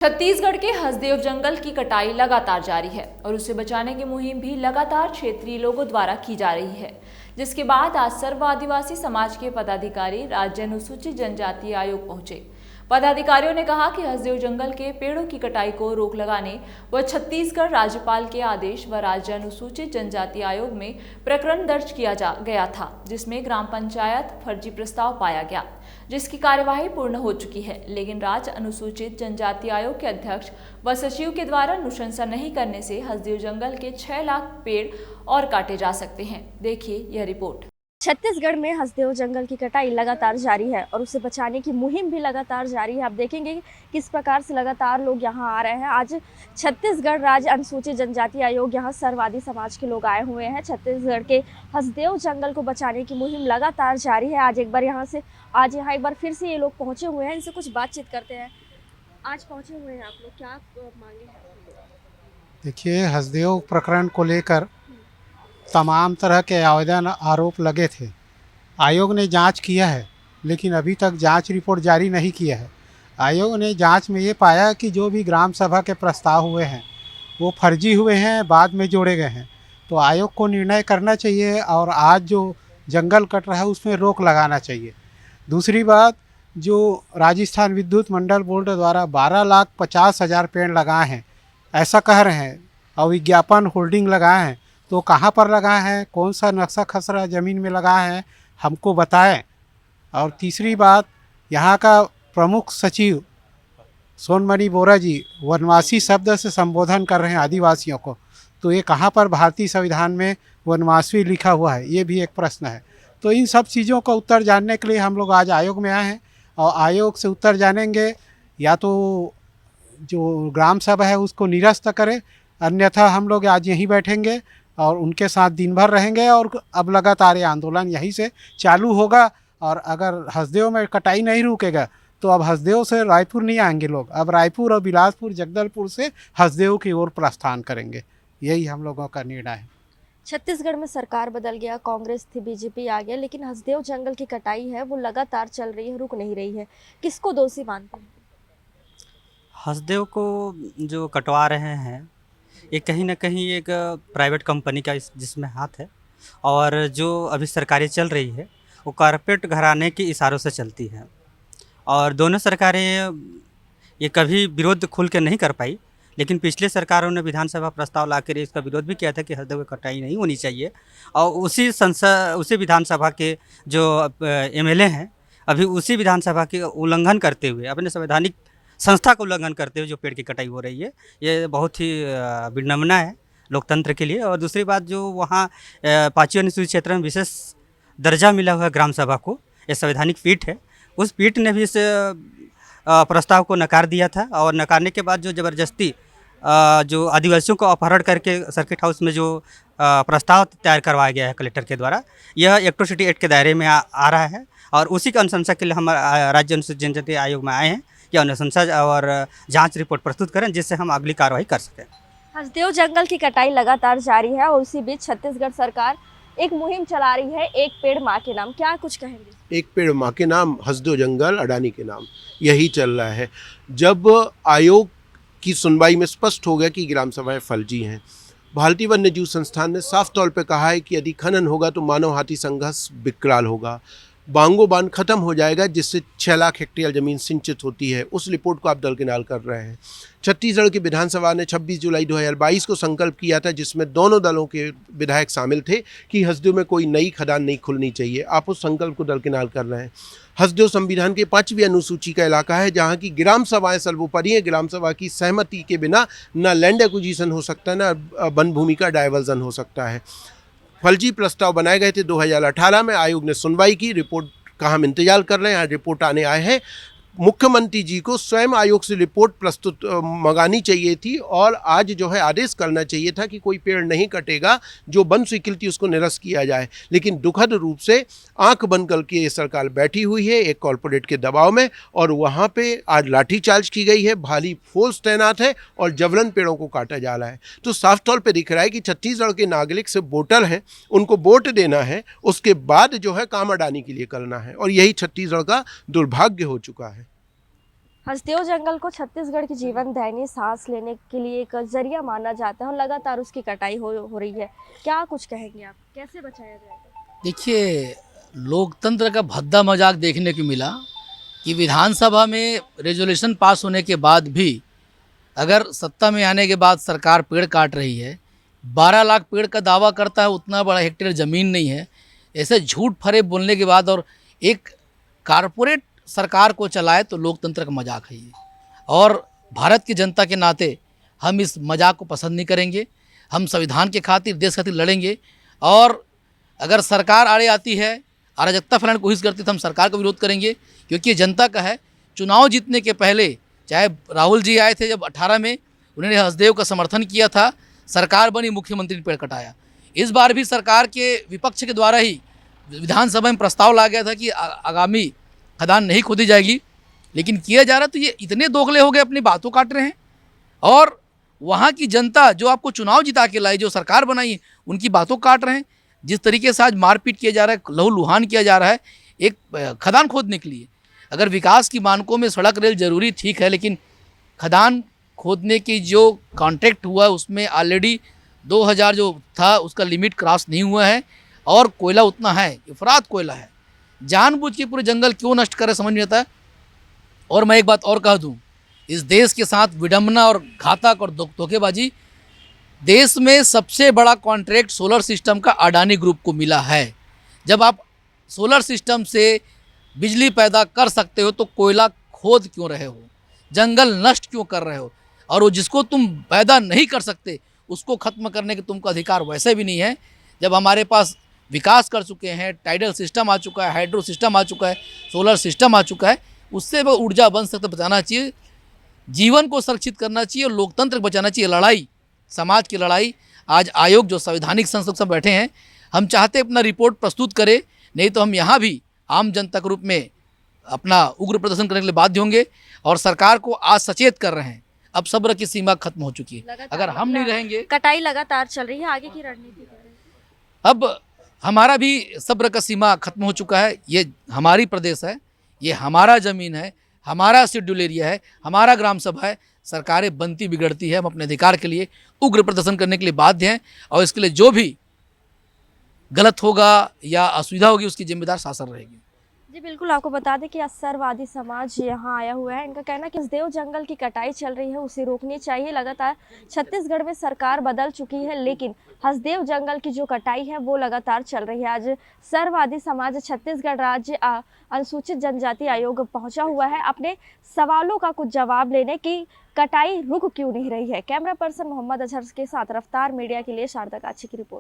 छत्तीसगढ़ के हसदेव जंगल की कटाई लगातार जारी है और उसे बचाने की मुहिम भी लगातार क्षेत्रीय लोगों द्वारा की जा रही है, जिसके बाद आज सर्व आदिवासी समाज के पदाधिकारी राज्य अनुसूचित जनजाति आयोग पहुंचे। पदाधिकारियों ने कहा कि हसदेव जंगल के पेड़ों की कटाई को रोक लगाने व छत्तीसगढ़ राज्यपाल के आदेश व राज्य अनुसूचित जनजाति आयोग में प्रकरण दर्ज किया गया था, जिसमें ग्राम पंचायत फर्जी प्रस्ताव पाया गया, जिसकी कार्यवाही पूर्ण हो चुकी है। लेकिन राज्य अनुसूचित जनजाति आयोग के अध्यक्ष व सचिव के द्वारा अनुशंसा नहीं करने से हसदेव जंगल के 6 लाख पेड़ और काटे जा सकते हैं। देखिए यह रिपोर्ट। छत्तीसगढ़ में हसदेव जंगल की कटाई लगातार जारी है और उसे बचाने की मुहिम भी लगातार जारी है। आप देखेंगे किस प्रकार से लगातार लोग यहां आ रहे हैं। आज छत्तीसगढ़ राज्य अनुसूचित जनजाति आयोग यहां सर्ववादी समाज के लोग आए हुए हैं। छत्तीसगढ़ के हसदेव जंगल को बचाने की मुहिम लगातार जारी है। आज यहाँ एक बार फिर से ये लोग पहुंचे हुए हैं। इनसे कुछ बातचीत करते हैं। आज पहुंचे हुए हैं आप लोग, क्या मांगे हैं? देखिए, हसदेव प्रकरण को लेकर तमाम तरह के आवेदन आरोप लगे थे। आयोग ने जांच किया है, लेकिन अभी तक जांच रिपोर्ट जारी नहीं किया है। आयोग ने जांच में ये पाया कि जो भी ग्राम सभा के प्रस्ताव हुए हैं वो फर्जी हुए हैं, बाद में जोड़े गए हैं। तो आयोग को निर्णय करना चाहिए और आज जो जंगल कट रहा है उसमें रोक लगाना चाहिए। दूसरी बात, जो राजस्थान विद्युत मंडल बोर्ड द्वारा 12,50,000 पेड़ लगाए हैं ऐसा कह रहे हैं और विज्ञापन होल्डिंग लगाए हैं, तो कहाँ पर लगाए हैं, कौन सा नक्शा खसरा ज़मीन में लगाए हैं, हमको बताएं। और तीसरी बात, यहाँ का प्रमुख सचिव सोनमणि बोरा जी वनवासी शब्द से संबोधन कर रहे हैं आदिवासियों को, तो ये कहाँ पर भारतीय संविधान में वनवासी लिखा हुआ है, ये भी एक प्रश्न है। तो इन सब चीज़ों का उत्तर जानने के लिए हम लोग आज आयोग में आए हैं और आयोग से उत्तर जानेंगे। या तो जो ग्राम सभा है उसको निरस्त करें, अन्यथा हम लोग आज यहीं बैठेंगे और उनके साथ दिन भर रहेंगे और अब लगातार ये आंदोलन यहीं से चालू होगा। और अगर हसदेव में कटाई नहीं रुकेगा तो अब हसदेव से रायपुर नहीं आएंगे लोग, अब रायपुर और बिलासपुर जगदलपुर से हसदेव की ओर प्रस्थान करेंगे। यही हम लोगों का निर्णय है। छत्तीसगढ़ में सरकार बदल गया, कांग्रेस थी, बीजेपी आ गया, लेकिन हसदेव जंगल की कटाई है वो लगातार चल रही है, रुक नहीं रही है। किसको दोषी मानते हैं? हसदेव को जो कटवा रहे हैं ये कहीं ना कहीं एक प्राइवेट कंपनी का जिसमें हाथ है, और जो अभी सरकारें चल रही है वो कारपोरेट घराने के इशारों से चलती है। और दोनों सरकारें ये कभी विरोध खुल के नहीं कर पाई, लेकिन पिछले सरकारों ने विधानसभा प्रस्ताव लाकर इसका विरोध भी किया था कि हसदेव की कटाई नहीं होनी चाहिए। और उसी विधानसभा के जो एमएलए हैं अभी उसी विधानसभा के उल्लंघन करते हुए, अपने संवैधानिक संस्था का उल्लंघन करते हुए जो पेड़ की कटाई हो रही है, ये बहुत ही विडंबना है लोकतंत्र के लिए। और दूसरी बात, जो वहाँ 5वीं अनुसूचित क्षेत्र में विशेष दर्जा मिला हुआ है ग्राम सभा को, ये संवैधानिक पीठ है, उस पीठ ने भी इस प्रस्ताव को नकार दिया था। और नकारने के बाद जो ज़बरदस्ती जो आदिवासियों को अपहरण करके सर्किट हाउस में जो प्रस्ताव तैयार करवाया गया है कलेक्टर के द्वारा, यह एट्रोसिटी एक्ट के दायरे में आ रहा है। और उसी की अनुशंसा के लिए हम राज्य अनुसूचित जनजाति आयोग में आए हैं कि अनुशंसा और जांच रिपोर्ट प्रस्तुत करें, जिससे हम अगली कार्रवाई कर सकें। हसदेव जंगल की कटाई लगातार जारी है और उसी बीच छत्तीसगढ़ सरकार एक मुहिम चला रही है, एक पेड़ माँ के नाम। क्या कुछ कहेंगे? एक पेड़ माँ के नाम, हसदेव जंगल अडानी के नाम, यही चल रहा है। जब आयोग की सुनवाई में स्पष्ट हो गया कि ग्राम सभाएं फर्जी हैं, भारतीय वन्य जीव संस्थान ने साफ तौर पे कहा है कि यदि खनन होगा तो मानव हाथी संघर्ष विकराल होगा, बांगो बांध खत्म हो जाएगा, जिससे 6 लाख हेक्टेयर ज़मीन सिंचित होती है। उस रिपोर्ट को आप दरकिनार कर रहे हैं। छत्तीसगढ़ की विधानसभा ने 26 जुलाई 2022 को संकल्प किया था, जिसमें दोनों दलों के विधायक शामिल थे कि हसदेव में कोई नई खदान नहीं खुलनी चाहिए। आप उस संकल्प को दरकिनार कर रहे हैं। हसदेव संविधान के 5वीं अनुसूची का इलाका है, जहाँ की ग्राम सभाएँ सर्वोपरि हैं। ग्राम सभा की सहमति के बिना न लैंड एक्विजिशन हो सकता है, न वन भूमि का डाइवर्जन हो सकता है। फर्जी प्रस्ताव बनाए गए थे 2018 में। आयोग ने सुनवाई की, रिपोर्ट का हम इंतजार कर रहे हैं। आज रिपोर्ट आने आए हैं। मुख्यमंत्री जी को स्वयं आयोग से रिपोर्ट प्रस्तुत मंगानी चाहिए थी और आज जो है आदेश करना चाहिए था कि कोई पेड़ नहीं कटेगा, जो वन स्वीकृति उसको निरस्त किया जाए। लेकिन दुखद रूप से आंख बंद करके ये सरकार बैठी हुई है एक कॉर्पोरेट के दबाव में, और वहाँ पे आज लाठीचार्ज की गई है, भारी फोर्स तैनात है और जबरन पेड़ों को काटा जा रहा है। तो साफ तौर पर दिख रहा है कि छत्तीसगढ़ के नागरिक से वोटर हैं, उनको वोट देना है, उसके बाद जो है काम अडानी के लिए करना है, और यही छत्तीसगढ़ का दुर्भाग्य हो चुका है। हसदेव जंगल को छत्तीसगढ़ की जीवन दायिनी सांस लेने के लिए एक जरिया माना जाता है और लगातार उसकी कटाई हो रही है। क्या कुछ कहेंगे आप, कैसे बचाया जाएगा? देखिए, लोकतंत्र का भद्दा मजाक देखने को मिला कि विधानसभा में रेजोल्यूशन पास होने के बाद भी अगर सत्ता में आने के बाद सरकार पेड़ काट रही है, 12 लाख पेड़ का दावा करता है, उतना बड़ा हेक्टेयर ज़मीन नहीं है। ऐसे झूठ फरेब बोलने के बाद और एक कारपोरेट सरकार को चलाए तो लोकतंत्र का मजाक है ये। और भारत की जनता के नाते हम इस मजाक को पसंद नहीं करेंगे। हम संविधान के खातिर, देश खातिर लड़ेंगे। और अगर सरकार आड़े आती है, अराजकता फैलाने की कोशिश करती है तो हम सरकार का विरोध करेंगे, क्योंकि ये जनता का है। चुनाव जीतने के पहले चाहे राहुल जी आए थे जब 18 में, उन्होंने हसदेव का समर्थन किया था, सरकार बनी, मुख्यमंत्री ने पेड़ कटाया। इस बार भी सरकार के विपक्ष के द्वारा ही विधानसभा में प्रस्ताव लाया गया था कि आगामी खदान नहीं खोदी जाएगी, लेकिन किया जा रहा। तो ये इतने दोगले हो गए, अपनी बातों काट रहे हैं। और वहाँ की जनता जो आपको चुनाव जिता के लाई, जो सरकार बनाई है, उनकी बातों काट रहे हैं। जिस तरीके से आज मारपीट किया जा रहा है, लहू लुहान किया जा रहा है एक खदान खोदने के लिए। अगर विकास की मानकों में सड़क रेल जरूरी ठीक है, लेकिन खदान खोदने की जो कॉन्ट्रैक्ट हुआ है उसमें ऑलरेडी 2000 जो था उसका लिमिट क्रॉस नहीं हुआ है और कोयला उतना है, इफरात कोयला है। जानबूझ के पूरे जंगल क्यों नष्ट करे समझ नहीं आता है। और मैं एक बात और कह दूं, इस देश के साथ विडंबना और घातक और धोखेबाजी, देश में सबसे बड़ा कॉन्ट्रैक्ट सोलर सिस्टम का अडानी ग्रुप को मिला है। जब आप सोलर सिस्टम से बिजली पैदा कर सकते हो तो कोयला खोद क्यों रहे हो, जंगल नष्ट क्यों कर रहे हो? और वो जिसको तुम पैदा नहीं कर सकते उसको ख़त्म करने के तुमको अधिकार वैसे भी नहीं है। जब हमारे पास विकास कर चुके हैं, टाइडल सिस्टम आ चुका है, हाइड्रो सिस्टम आ चुका है, सोलर सिस्टम आ चुका है, उससे वो ऊर्जा बन सकते बचाना चाहिए, जीवन को सुरक्षित करना चाहिए और लोकतंत्र को बचाना चाहिए। लड़ाई, समाज की लड़ाई। आज आयोग जो संवैधानिक संसद सब बैठे हैं, हम चाहते अपना रिपोर्ट प्रस्तुत करें, नहीं तो हम यहाँ भी आम जनता के रूप में अपना उग्र प्रदर्शन करने के लिए बाध्य होंगे। और सरकार को आज सचेत कर रहे हैं, अब सब्र की सीमा खत्म हो चुकी है। अगर हम नहीं रहेंगे, कटाई लगातार चल रही है, आगे की रणनीति क्या है? अब हमारा भी सब्र का सीमा खत्म हो चुका है। ये हमारी प्रदेश है, ये हमारा ज़मीन है, हमारा शेड्यूल एरिया है, हमारा ग्राम सभा है। सरकारें बनती बिगड़ती है, हम अपने अधिकार के लिए उग्र प्रदर्शन करने के लिए बाध्य हैं और इसके लिए जो भी गलत होगा या असुविधा होगी उसकी जिम्मेदार शासन रहेगी। जी बिल्कुल, आपको बता दें कि असरवादी समाज यहाँ आया हुआ है। इनका कहना है कि हसदेव जंगल की कटाई चल रही है, उसे रोकनी चाहिए। लगातार छत्तीसगढ़ में सरकार बदल चुकी है, लेकिन हसदेव जंगल की जो कटाई है वो लगातार चल रही है। आज सर्ववादी समाज छत्तीसगढ़ राज्य अनुसूचित जनजाति आयोग पहुंचा हुआ है अपने सवालों का कुछ जवाब लेने की कटाई रुक क्यों नहीं रही है। कैमरा पर्सन मोहम्मद अजहर के साथ रफ्तार मीडिया के लिए शारदा काछी की रिपोर्ट।